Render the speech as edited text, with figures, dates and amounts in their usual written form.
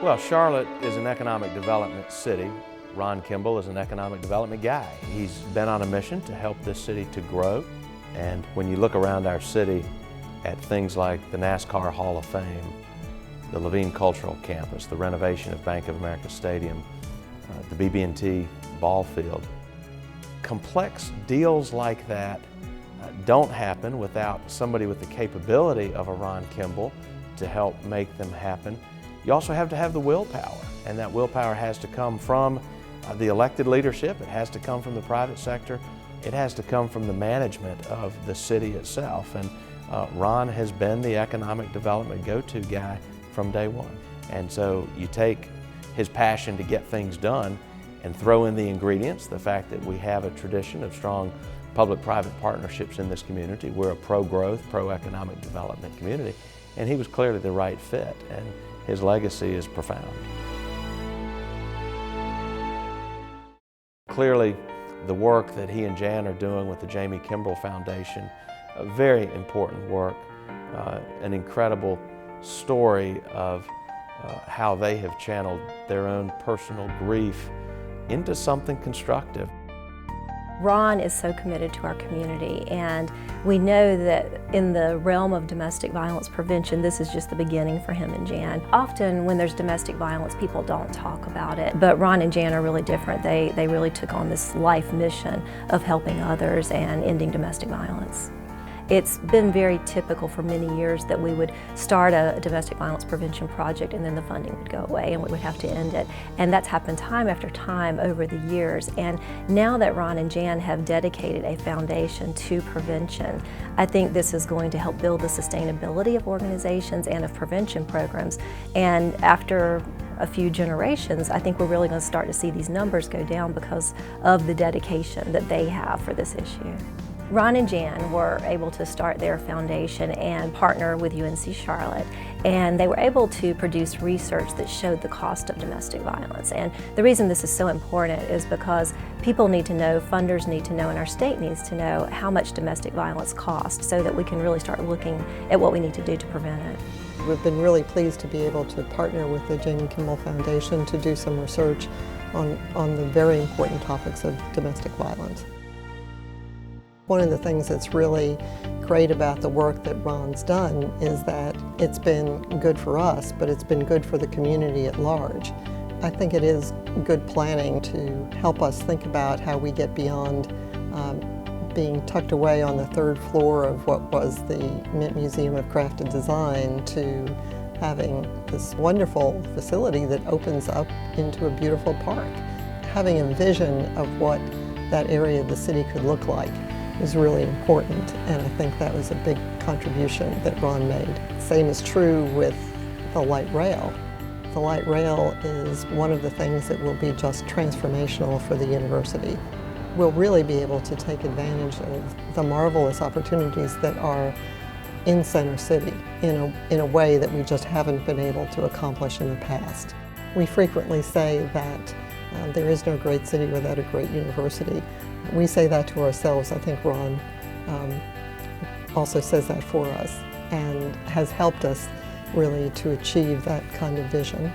Well, Charlotte is an economic development city. Ron Kimble is an economic development guy. He's been on a mission to help this city to grow. And when you look around our city at things like the NASCAR Hall of Fame, the Levine Cultural Campus, the renovation of Bank of America Stadium, the BB&T ball field, complex deals like that don't happen without somebody with the capability of a Ron Kimble to help make them happen. You also have to have the willpower, and that willpower has to come from the elected leadership. It has to come from the private sector. It has to come from the management of the city itself. And Ron has been the economic development go-to guy from day one. And so you take his passion to get things done and throw in the ingredients, the fact that we have a tradition of strong public-private partnerships in this community. We're a pro-growth, pro-economic development community, and he was clearly the right fit, and his legacy is profound. Clearly, the work that he and Jan are doing with the Jamie Kimble Foundation, a very important work, an incredible story of how they have channeled their own personal grief into something constructive. Ron is so committed to our community, and we know that in the realm of domestic violence prevention, this is just the beginning for him and Jan. Often when there's domestic violence, people don't talk about it, but Ron and Jan are really different. They really took on this life mission of helping others and ending domestic violence. It's been very typical for many years that we would start a domestic violence prevention project and then the funding would go away and we would have to end it. And that's happened time after time over the years. And now that Ron and Jan have dedicated a foundation to prevention, I think this is going to help build the sustainability of organizations and of prevention programs. And after a few generations, I think we're really going to start to see these numbers go down because of the dedication that they have for this issue. Ron and Jan were able to start their foundation and partner with UNC Charlotte, and they were able to produce research that showed the cost of domestic violence. And the reason this is so important is because people need to know, funders need to know, and our state needs to know how much domestic violence costs so that we can really start looking at what we need to do to prevent it. We've been really pleased to be able to partner with the Jamie Kimble Foundation to do some research on the very important topics of domestic violence. One of the things that's really great about the work that Ron's done is that it's been good for us, but it's been good for the community at large. I think it is good planning to help us think about how we get beyond being tucked away on the third floor of what was the Mint Museum of Craft and Design to having this wonderful facility that opens up into a beautiful park. Having a vision of what that area of the city could look like is really important, and I think that was a big contribution that Ron made. Same is true with the light rail. The light rail is one of the things that will be just transformational for the university. We'll really be able to take advantage of the marvelous opportunities that are in Center City in a way that we just haven't been able to accomplish in the past. We frequently say that there is no great city without a great university. We say that to ourselves. I think Ron also says that for us and has helped us really to achieve that kind of vision.